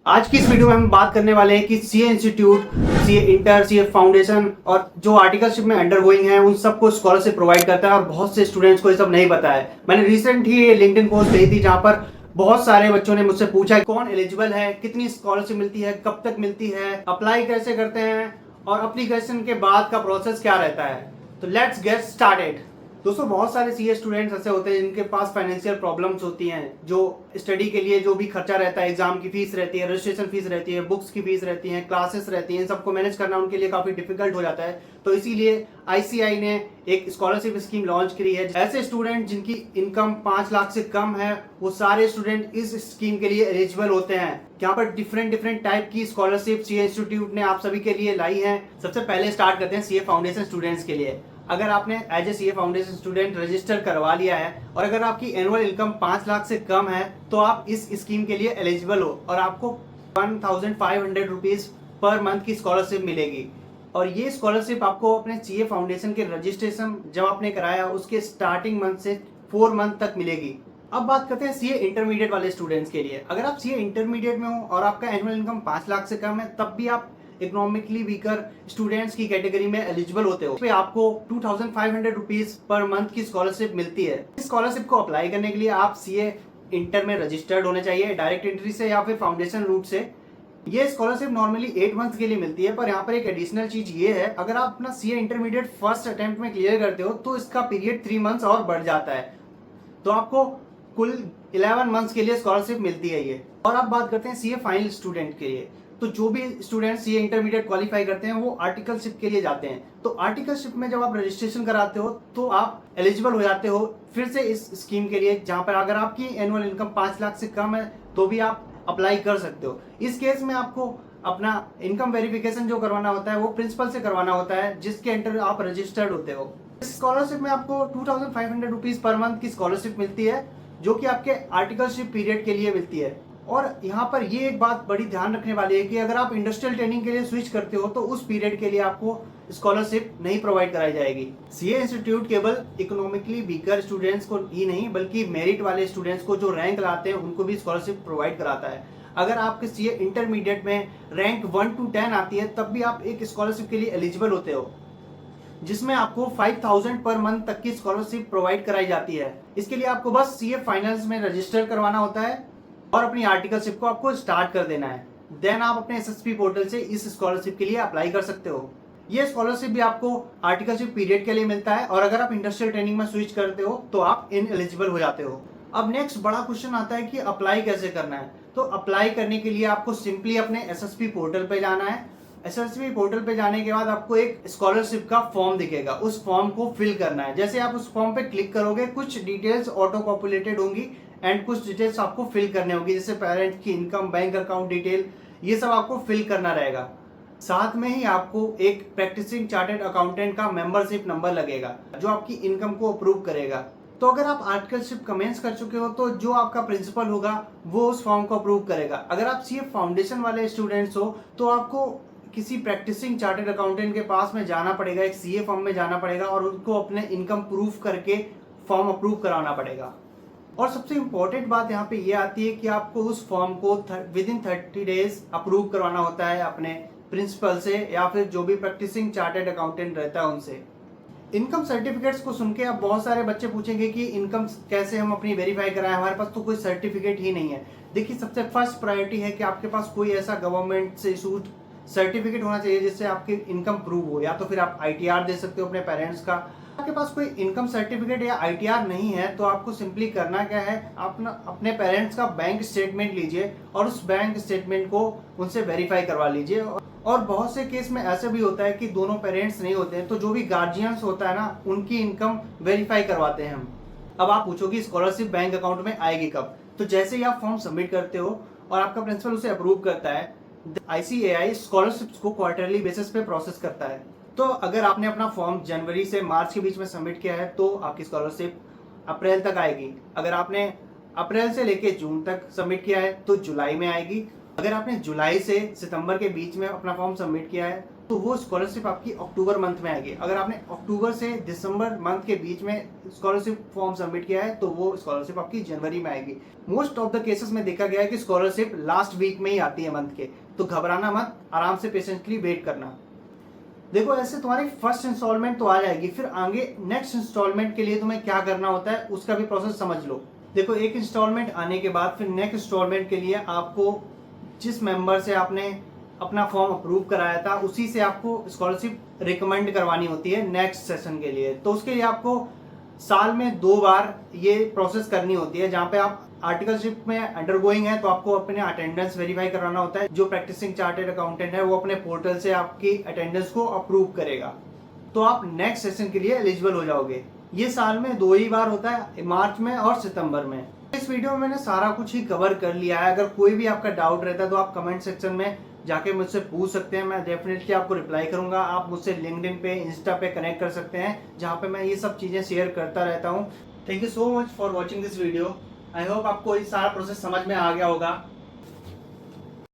आज की इस वीडियो में हम बात करने वाले हैं कि CA institute, CA inter, CA foundation और जो आर्टिकलशिप में अंडर गोइंग है उन सबको स्कॉलरशिप प्रोवाइड करता है और बहुत से स्टूडेंट्स को ये सब नहीं पता है। मैंने रिसेंट ही ये लिंक्डइन पोस्ट देखी थी जहां पर बहुत सारे बच्चों ने मुझसे पूछा कौन एलिजिबल है, कितनी स्कॉलरशिप मिलती है, कब तक मिलती है, अप्लाई कैसे करते हैं और एप्लीकेशन के बाद का प्रोसेस क्या रहता है। तो लेट्स गेट स्टार्टेड। दोस्तों, बहुत सारे सीए स्टूडेंट्स ऐसे होते हैं जिनके पास फाइनेंशियल प्रॉब्लम्स होती हैं, जो स्टडी के लिए जो भी खर्चा रहता है, एग्जाम की फीस रहती है, रजिस्ट्रेशन फीस रहती है, बुक्स की फीस रहती है, क्लासेस रहती हैं, इन सबको मैनेज करना उनके लिए काफी डिफिकल्ट हो जाता है। तो इसीलिए आईसीआई ने एक स्कॉलरशिप स्कीम लॉन्च करी है। ऐसे स्टूडेंट जिनकी इनकम 5 लाख से कम है वो सारे स्टूडेंट इस स्कीम के लिए एलिजिबल होते हैं। यहाँ पर डिफरेंट टाइप की स्कॉलरशिप सीए इंस्टीट्यूट ने आप सभी के लिए लाई है। सबसे पहले स्टार्ट करते हैं सीए फाउंडेशन स्टूडेंट्स के लिए। अगर आपने as a CA foundation student register करवा लिया है और अगर आपकी एनुअल इनकम 5 लाख से कम है तो आप इस स्कीम के लिए एलिजिबल हो और आपको 1500 रुपीज पर मंथ की स्कॉलरशिप मिलेगी। और ये स्कॉलरशिप आपको अपने सीए फाउंडेशन के रजिस्ट्रेशन जब आपने कराया उसके स्टार्टिंग मंथ से 4 मंथ तक मिलेगी। अब बात करते हैं सीए इंटरमीडिएट वाले स्टूडेंट्स के लिए। अगर आप सीए इंटरमीडिएट में हो और आपका एनुअल इनकम 5 लाख से कम है तब भी आप इकोनॉमिकली वीकर स्टूडेंट्स की कैटेगरी में एलिजिबल होते हो। पे आपको 2500 रुपीज पर मंथ की स्कॉलरशिप मिलती है। इस स्कॉलरशिप को अप्लाई करने के लिए आप सीए इंटर में रजिस्टर्ड होने चाहिए, डायरेक्ट एंट्री से या फिर फाउंडेशन रूट से। ये स्कॉलरशिप नॉर्मली 8 मंथ के लिए मिलती है, पर यहाँ पर एक एडिशनल चीज ये है, अगर आप अपना सीए इंटरमीडिएट फर्स्ट अटेम्प्ट में क्लियर करते हो तो इसका पीरियड 3 मंथ्स और बढ़ जाता है, तो आपको कुल 11 मंथ्स के लिए स्कॉलरशिप मिलती है ये। और अब बात करते हैं सीए फाइनल स्टूडेंट के लिए। तो जो भी स्टूडेंट सीए इंटरमीडिएट क्वालिफाई करते हैं वो आर्टिकलशिप के लिए जाते हैं। तो आर्टिकलशिप में जब आप रजिस्ट्रेशन कराते हो तो आप एलिजिबल हो जाते हो फिर से इस स्कीम के लिए, जहां पर अगर आपकी एनुअल इनकम 5 लाख से कम है तो भी आप अप्लाई कर सकते हो। इस केस में आपको अपना इनकम वेरिफिकेशन जो करवाना होता है वो प्रिंसिपल से करवाना होता है, जिसके अंडर आप रजिस्टर्ड होते हो। इस स्कॉलरशिप में आपको 2500 रुपीज पर मंथ की स्कॉलरशिप मिलती है, जो कि आपके आर्टिकलशिप पीरियड के लिए मिलती है। और यहाँ पर ये एक बात बड़ी ध्यान रखने वाली है कि अगर आप इंडस्ट्रियल ट्रेनिंग के लिए स्विच करते हो तो उस पीरियड के लिए आपको स्कॉलरशिप नहीं प्रोवाइड कराई जाएगी। सीए इंस्टीट्यूट केवल इकोनॉमिकली वीकर स्टूडेंट्स को ही नहीं बल्कि मेरिट वाले स्टूडेंट्स को जो रैंक लाते हैं उनको भी स्कॉलरशिप प्रोवाइड कराता है। अगर आपके सीए इंटरमीडिएट में रैंक 1 to 10 आती है तब भी आप एक स्कॉलरशिप के लिए एलिजिबल होते हो, जिसमें आपको 5000 पर मंथ तक की स्कॉलरशिप प्रोवाइड कराई जाती है। इसके लिए आपको बस सीए फाइनल्स में रजिस्टर करवाना होता है और अपनी आर्टिकलशिप को आपको स्टार्ट कर देना है। देन आप अपने एसएसपी पोर्टल से इस स्कॉलरशिप के लिए अप्लाई कर सकते हो। ये स्कॉलरशिप भी आपको आर्टिकलशिप पीरियड के लिए मिलता है और अगर आप इंडस्ट्रियल ट्रेनिंग में स्विच करते हो तो आप इन एलिजिबल हो जाते हो। अब नेक्स्ट बड़ा क्वेश्चन आता है कि अप्लाई कैसे करना है। तो अप्लाई करने के लिए आपको सिंपली अपने एसएसपी पोर्टल पे जाना है। एसएसपी पोर्टल पे जाने के बाद आपको एक स्कॉलरशिप का फॉर्म दिखेगा, उस फॉर्म को फिल करना है। जैसे आप उस फॉर्म पे क्लिक करोगे कुछ डिटेल्स ऑटो पॉपुलेटेड होंगी एंड कुछ डिटेल्स आपको फिल करने होगी, जैसे पेरेंट की इनकम, बैंक अकाउंट डिटेल, ये सब आपको फिल करना रहेगा। साथ में ही आपको एक प्रैक्टिसिंग चार्टर्ड अकाउंटेंट का मेंबरशिप नंबर लगेगा जो आपकी इनकम को अप्रूव करेगा। तो अगर आप आर्टिकलशिप कमेंस कर चुके हो तो जो आपका प्रिंसिपल होगा वो उस फॉर्म को अप्रूव करेगा। अगर आप सीए फाउंडेशन वाले स्टूडेंट्स हो तो आपको किसी प्रैक्टिसिंग चार्टर्ड अकाउंटेंट के पास में जाना पड़ेगा, एक सीए फॉर्म में जाना पड़ेगा और उनको अपने इनकम प्रूफ करके फॉर्म अप्रूव कराना पड़ेगा। और सबसे इंपॉर्टेंट बात यहाँ पे ये आती है कि आपको उस फॉर्म को विद इन 30 डेज अप्रूव करवाना होता है अपने प्रिंसिपल से या फिर जो भी प्रैक्टिसिंग चार्टर्ड अकाउंटेंट रहता है उनसे। इनकम सर्टिफिकेट्स को सुन के अब बहुत सारे बच्चे पूछेंगे कि इनकम कैसे हम अपनी वेरीफाई कराएं, हमारे पास तो कोई सर्टिफिकेट ही नहीं है। देखिए, सबसे फर्स्ट प्रायोरिटी है कि आपके पास कोई ऐसा गवर्नमेंट से इशूड सर्टिफिकेट होना चाहिए जिससे आपकी इनकम प्रूव हो, या तो फिर आप आईटीआर दे सकते हो अपने पेरेंट्स का। आपके पास कोई इनकम सर्टिफिकेट या आईटीआर नहीं है तो आपको सिंपली करना क्या है, आप अपने पेरेंट्स का बैंक स्टेटमेंट लीजिए और उस बैंक स्टेटमेंट को उनसे वेरीफाई करवा लीजिए। और बहुत से केस में ऐसे भी होता है कि दोनों पेरेंट्स नहीं होते हैं तो जो भी गार्जियंस होता है ना उनकी इनकम वेरीफाई करवाते हैं हम। अब आप पूछोगे स्कॉलरशिप बैंक अकाउंट में आएगी कब। तो जैसे ही आप फॉर्म सबमिट करते हो और आपका प्रिंसिपल उसे अप्रूव करता है, आईसीएआई स्कॉलरशिप्स को क्वार्टरली बेसिस पे प्रोसेस करता है। तो अगर आपने अपना फॉर्म जनवरी से मार्च के बीच में सबमिट किया है तो आपकी स्कॉलरशिप अप्रैल तक आएगी। अगर आपने अप्रैल से लेके जून तक सबमिट किया है तो जुलाई में आएगी। अगर आपने जुलाई से सितंबर के बीच में अपना फॉर्म सबमिट किया है तो वो स्कॉलरशिप आपकी अक्टूबर मंथ में आएगी। अगर आपने अक्टूबर से दिसंबर मंथ के बीच में स्कॉलरशिप फॉर्म सबमिट किया है तो वो स्कॉलरशिप आपकी जनवरी में आएगी। मोस्ट ऑफ द केसेस में देखा गया है कि स्कॉलरशिप लास्ट वीक में ही आती है मंथ के, तो घबराना मत, आराम से पेशेंटली वेट करना। देखो ऐसे तुम्हारी फर्स्ट इंस्टॉलमेंट तो आ जाएगी, फिर आगे नेक्स्ट इंस्टॉलमेंट के लिए तुम्हें क्या करना होता है उसका भी प्रोसेस समझ लो। देखो एक इंस्टॉलमेंट आने के बाद फिर नेक्स्ट इंस्टॉलमेंट के लिए आपको जिस मेंबर से आपने अपना फॉर्म अप्रूव कराया था उसी से आपको स्कॉलरशिप रिकमेंड करवानी होती है नेक्स्ट सेशन के लिए। तो उसके लिए आपको साल में 2 बार ये प्रोसेस करनी होती है। जहाँ पे आप आर्टिकलशिप में अंडरगोइंग है तो आपको अपने अटेंडेंस वेरीफाई कराना होता है। जो प्रैक्टिसिंग चार्टर्ड अकाउंटेंट है वो अपने पोर्टल से आपकी अटेंडेंस को अप्रूव करेगा, तो आप नेक्स्ट सेशन के लिए एलिजिबल हो जाओगे। ये साल में 2 ही बार होता है, मार्च में और सितंबर में। इस वीडियो में मैंने सारा कुछ ही कवर कर लिया है। अगर कोई भी आपका डाउट रहता है तो आप कमेंट सेक्शन में जाके मुझसे पूछ सकते हैं, मैं डेफिनेटली आपको रिप्लाई करूंगा। आप मुझसे लिंक्डइन पे, इंस्टा पे कनेक्ट कर सकते हैं जहाँ पे मैं ये सब चीज़ें शेयर करता रहता हूँ। Thank you so much for watching this video. I hope आपको ये सारा प्रोसेस समझ में आ गया होगा।